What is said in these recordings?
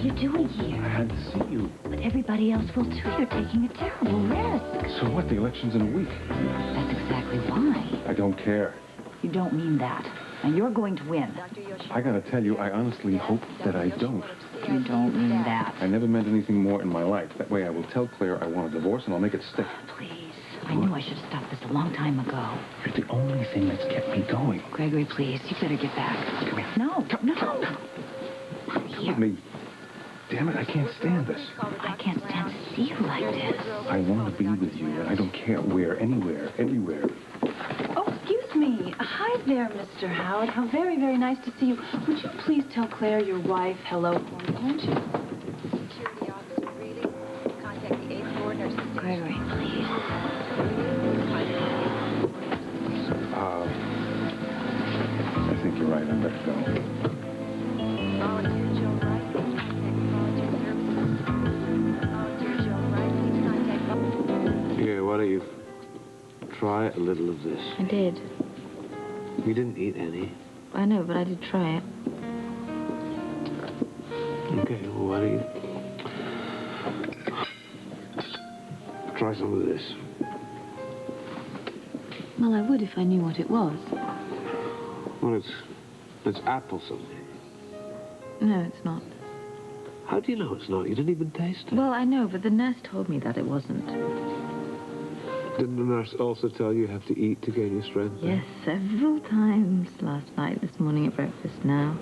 you doing here? I had to see you. But everybody else will too. You're taking a terrible risk. So what? The election's in a week. That's exactly why. I don't care. You don't mean that. And you're going to win. I gotta tell you, I honestly hope that I don't. You don't mean that. I never meant anything more in my life. That way I will tell Claire I want a divorce and I'll make it stick. Please. I knew I should have stopped this a long time ago. You're the only thing that's kept me going. Gregory, please. You better get back. Come here. No. No. Not Come here. with me. Damn it, I can't stand this. I can't stand to see you like this. I want to be with you, and I don't care where, anywhere, everywhere. Oh, excuse me. Hi there, Mr. Howard. How very, very nice to see you. Would you please tell Claire, your wife, hello for me, won't you? Security officer reading. Contact the 8th floor nursing station. Gregory, please. I think you're right. I better go. Volunteer Joe Wright, please contact volunteer services. Volunteer Joe Wright, please contact... Here, why don't you try a little of this? I did. You didn't eat any. I know, but I did try it. Okay, well, why don't you try some of this? Well, I would if I knew what it was. Well, it's apple something. No, it's not. How do you know it's not? You didn't even taste it. Well, I know, but the nurse told me that it wasn't. Didn't the nurse also tell you have to eat to gain your strength? Yes, several times. Last night, this morning at breakfast, now.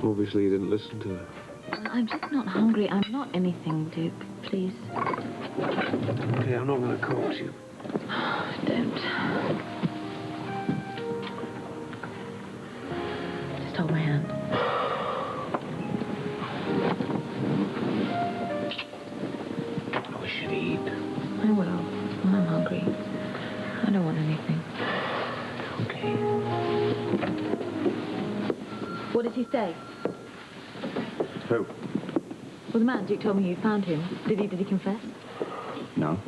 Obviously, you didn't listen to her. Well, I'm just not hungry. I'm not anything, Duke. Please. Okay, I'm not going to coax you. Don't. Just hold my hand. I wish you'd eat. I will. I'm hungry. I don't want anything. Okay. What did he say? Who? Well, the man, Duke told me you found him. Did he confess? No.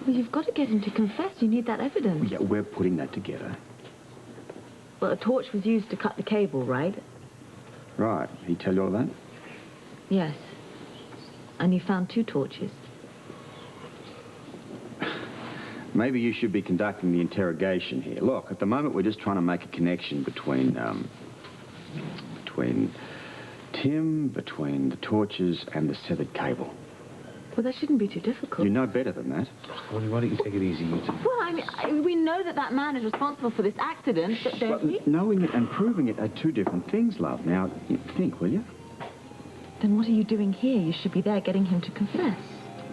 Well, you've got to get him to confess. You need that evidence. Yeah, we're putting that together. Well, a torch was used to cut the cable, right? Right. He tell you all that? Yes. And you found 2 torches. Maybe you should be conducting the interrogation here. Look, at the moment we're just trying to make a connection between Tim, between the torches and the severed cable. Well, that shouldn't be too difficult. You know better than that. Why don't you take it easy, you two? Well, I mean, we know that man is responsible for this accident, don't we? Knowing it and proving it are 2 different things, love. Now, think, will you? Then what are you doing here? You should be there getting him to confess.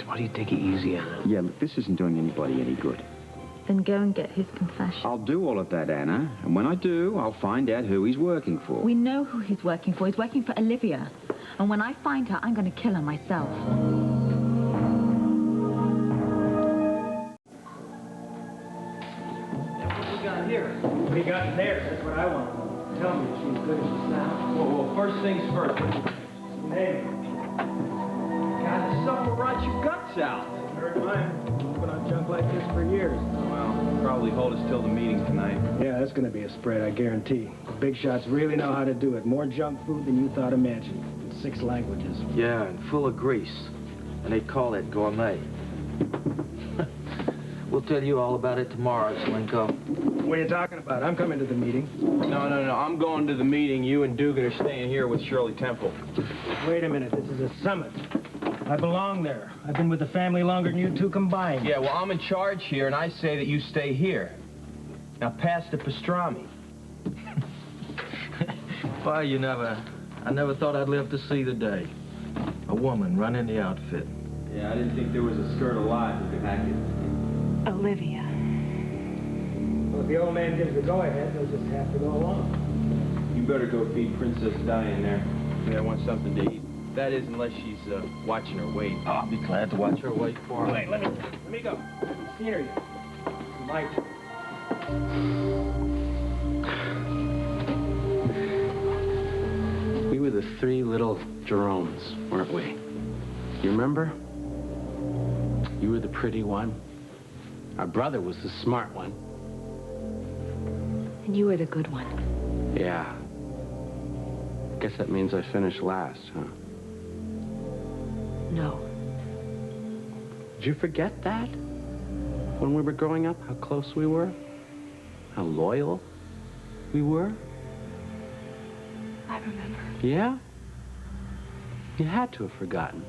Why don't you take it easy, Anna? Yeah, look, this isn't doing anybody any good. Then go and get his confession. I'll do all of that, Anna. And when I do, I'll find out who he's working for. We know who he's working for. He's working for Olivia. And when I find her, I'm going to kill her myself. What do you got in there? That's what I want to know. Tell me, is she as good as she sounds? Well, first things first. Hey. God, this stuff will rot your guts out. Heard mine. Been on junk like this for years. Well, probably hold us till the meeting tonight. Yeah, that's going to be a spread, I guarantee. The big shots really know how to do it. More junk food than you thought imagined. In 6 languages. Yeah, and full of grease. And they call it gourmet. We'll tell you all about it tomorrow, Slinko. What are you talking about? I'm coming to the meeting. No. I'm going to the meeting. You and Dugan are staying here with Shirley Temple. Wait a minute. This is a summit. I belong there. I've been with the family longer than you 2 combined. Yeah, well, I'm in charge here, and I say that you stay here. Now, pass the pastrami. Why, I never thought I'd live to see the day. A woman running the outfit. Yeah, I didn't think there was a skirt alive that could hack it. Olivia. Well, if the old man gives the go-ahead, they'll just have to go along. You better go feed Princess Di in there. Yeah, I want something to eat. That is, unless she's watching her weight. Oh, I'll be glad to watch her weight for her. Wait, let me go. Scenery. My turn. We were the 3 little Jeromes, weren't we? You remember? You were the pretty one. Our brother was the smart one. And you were the good one. Yeah. Guess that means I finished last, huh? No. Did you forget that? When we were growing up, how close we were? How loyal we were? I remember. Yeah? You had to have forgotten.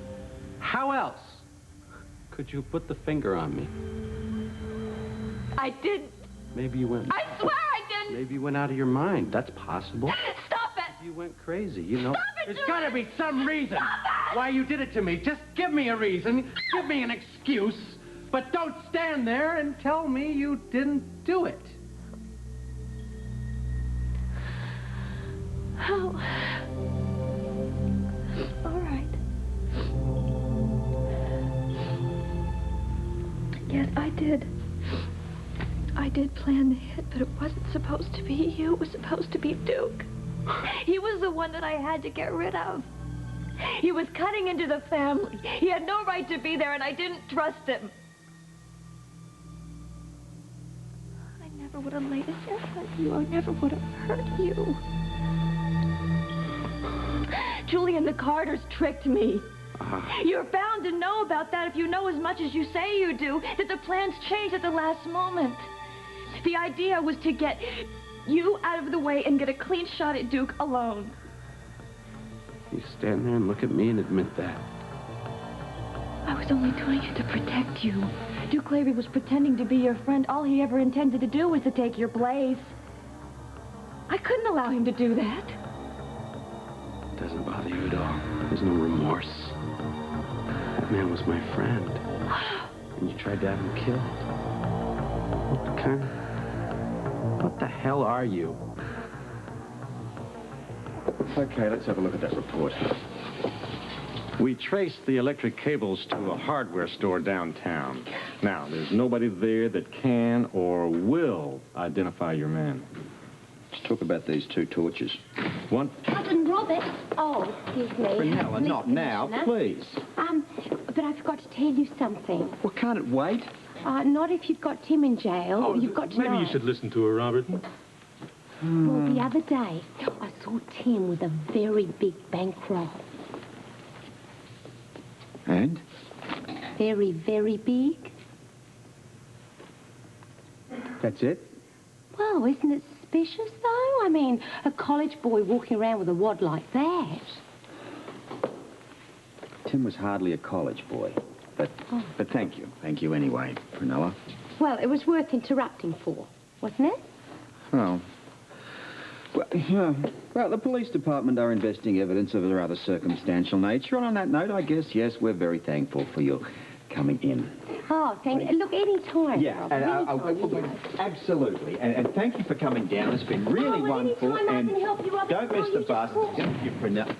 How else could you put the finger on me? I didn't. Maybe you went... I swear I didn't. Maybe you went out of your mind. That's possible. Stop it. You went crazy, you know. Stop it, There's Julian. got to be some reason why you did it to me. Just give me a reason. Give me an excuse. But don't stand there and tell me you didn't do it. Oh. All right. Yes, I did. I did plan the hit, but it wasn't supposed to be you. It was supposed to be Duke. He was the one that I had to get rid of. He was cutting into the family. He had no right to be there, and I didn't trust him. I never would have laid a hand on you. I never would have hurt you. Julian, the Carters tricked me. You're bound to know about that if you know as much as you say you do, that the plans changed at the last moment. The idea was to get you out of the way and get a clean shot at Duke alone. You stand there and look at me and admit that. I was only doing it to protect you. Duke Lavery was pretending to be your friend. All he ever intended to do was to take your place. I couldn't allow him to do that. It doesn't bother you at all. There's no remorse. That man was my friend. And you tried to have him killed. What the hell are you? Okay, let's have a look at that report. We traced the electric cables to a hardware store downtown. Now, there's nobody there that can or will identify your man. Let's talk about these two torches. One. Cousin Robert. Oh, excuse me. Prunella, not now, please. But I forgot to tell you something. Well, can't it wait? Not if you've got Tim in jail. You've got to know. Maybe you should listen to her, Robert. Well, the other day, I saw Tim with a very big bankroll. And? Very, very big. That's it? Well, isn't it suspicious, though? I mean, a college boy walking around with a wad like that. Tim was hardly a college boy. But thank you. Thank you anyway, Prunella. Well, it was worth interrupting for, wasn't it? Oh. Well, yeah. Well, the police department are investigating evidence of a rather circumstantial nature. And on that note, I guess, yes, we're very thankful for your coming in. Oh, thank you. Look, any time. Yeah, absolutely. And thank you for coming down. It's been really wonderful. Anytime And I can help you up don't miss before the you bus. just Thank you, Prunella.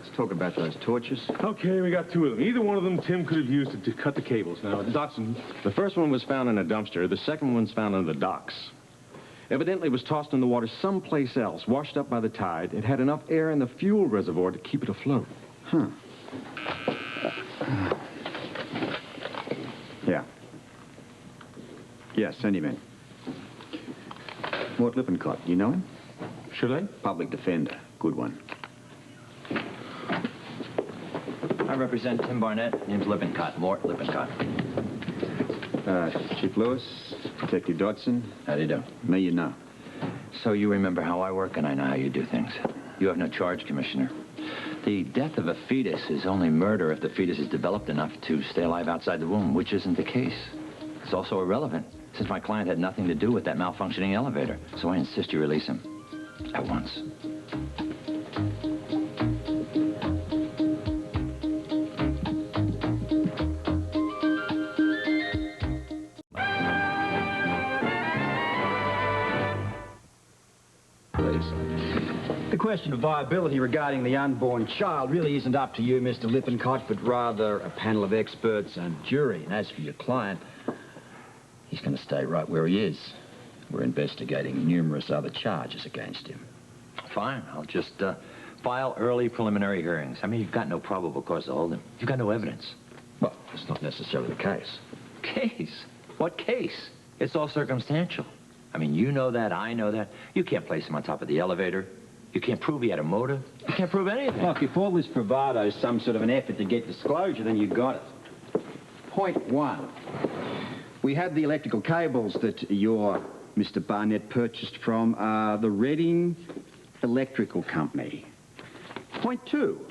Let's talk about those torches. Okay, we got two of them. Either one of them Tim could have used to cut the cables. Now, Dotson... The first one was found in a dumpster. The second one's found on the docks. Evidently, it was tossed in the water someplace else, washed up by the tide. It had enough air in the fuel reservoir to keep it afloat. Huh. Yeah. Yeah, send him in. Mort Lippincott, you know him? Should I? Public defender. Good one. I represent Tim Barnett. Name's Lippincott. Mort Lippincott. Chief Lewis, Detective Dodson. How do you do? Me, you know. So you remember how I work, and I know how you do things. You have no charge, Commissioner. The death of a fetus is only murder if the fetus is developed enough to stay alive outside the womb, which isn't the case. It's also irrelevant, since my client had nothing to do with that malfunctioning elevator. So I insist you release him. At once. The question of viability regarding the unborn child really isn't up to you, Mr. Lippincott, but rather a panel of experts and jury. And as for your client, he's going to stay right where he is. We're investigating numerous other charges against him. Fine. I'll just file early preliminary hearings. I mean, you've got no probable cause to hold him. You've got no evidence. Well, that's not necessarily the case. Case? What case? It's all circumstantial. I mean, you know that, I know that. You can't place him on top of the elevator. You can't prove he had a motive. You can't prove anything. Look, if all this bravado is some sort of an effort to get disclosure, then you got it. Point 1. We had the electrical cables that your Mr. Barnett purchased from the Reading Electrical Company. Point 2.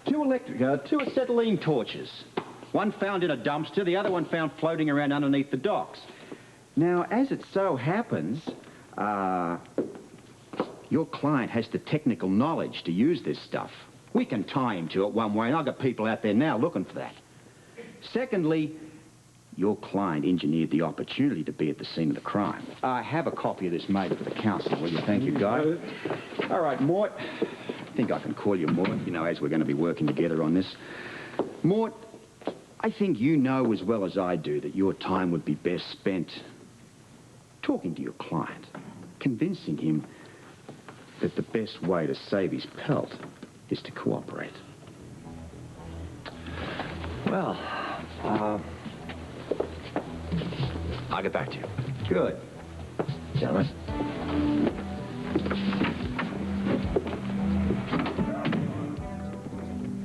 Two acetylene torches. One found in a dumpster, the other one found floating around underneath the docks. Now, as it so happens, your client has the technical knowledge to use this stuff. We can tie him to it one way, and I've got people out there now looking for that. Secondly, your client engineered the opportunity to be at the scene of the crime. I have a copy of this made for the council, will you? Thank you, Guy. All right, Mort. I think I can call you Mort, you know, as we're going to be working together on this. Mort, I think you know as well as I do that your time would be best spent talking to your client, convincing him that the best way to save his pelt is to cooperate. Well, I'll get back to you. Good. Gentlemen.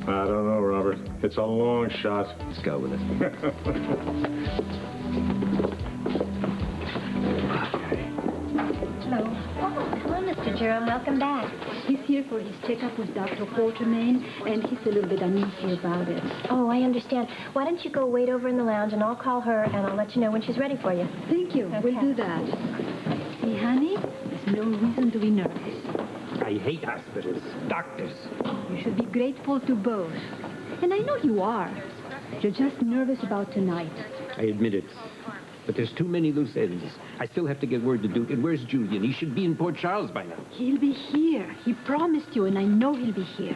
I don't know, Robert. It's a long shot. Let's go with it. Hello. Oh, hello, Mr. Jerome. Welcome back. He's here for his checkup with Dr. Quartermain, and he's a little bit uneasy about it. Oh, I understand. Why don't you go wait over in the lounge, and I'll call her, and I'll let you know when she's ready for you. Thank you. Okay. We'll do that. See, honey, there's no reason to be nervous. I hate hospitals. Doctors. You should be grateful to both. And I know you are. You're just nervous about tonight. I admit it. But there's too many loose ends. I still have to get word to Duke. And where's Julian? He should be in Port Charles by now. He'll be here. He promised you, and I know he'll be here.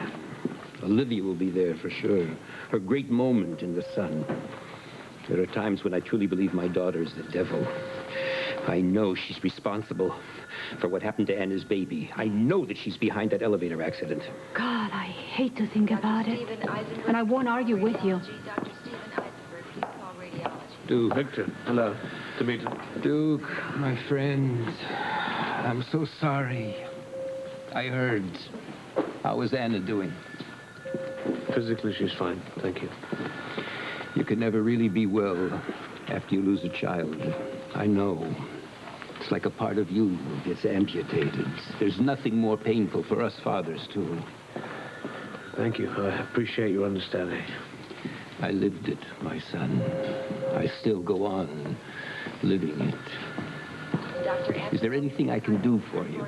Olivia will be there for sure. Her great moment in the sun. There are times when I truly believe my daughter is the devil. I know she's responsible for what happened to Anna's baby. I know that she's behind that elevator accident. God, I hate to think about it. And I won't argue with you. Duke. Victor. Hello. Demeter. Duke, my friend. I'm so sorry. I heard. How is Anna doing? Physically, she's fine. Thank you. You can never really be well after you lose a child. I know. It's like a part of you gets amputated. There's nothing more painful for us fathers, too. Thank you. I appreciate your understanding. I lived it, my son. I still go on living it. Is there anything I can do for you?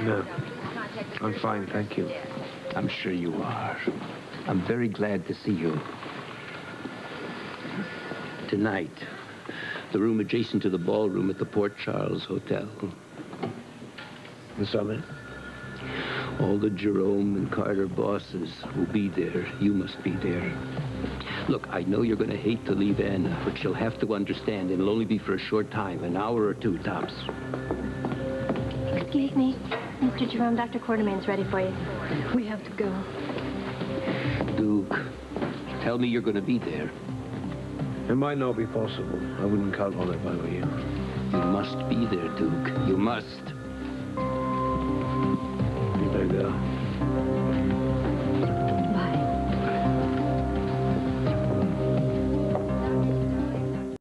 No. I'm fine, thank you. I'm sure you are. I'm very glad to see you. Tonight, the room adjacent to the ballroom at the Port Charles Hotel. The summit? All the Jerome and Carter bosses will be there. You must be there. Look, I know you're going to hate to leave Anna, but she'll have to understand it'll only be for a short time, an hour or two tops. Excuse me. Mr. Jerome, Dr. Quartermain's ready for you. We have to go. Duke, tell me you're going to be there. It might not be possible. I wouldn't count on it if I were you. You must be there, Duke. You must.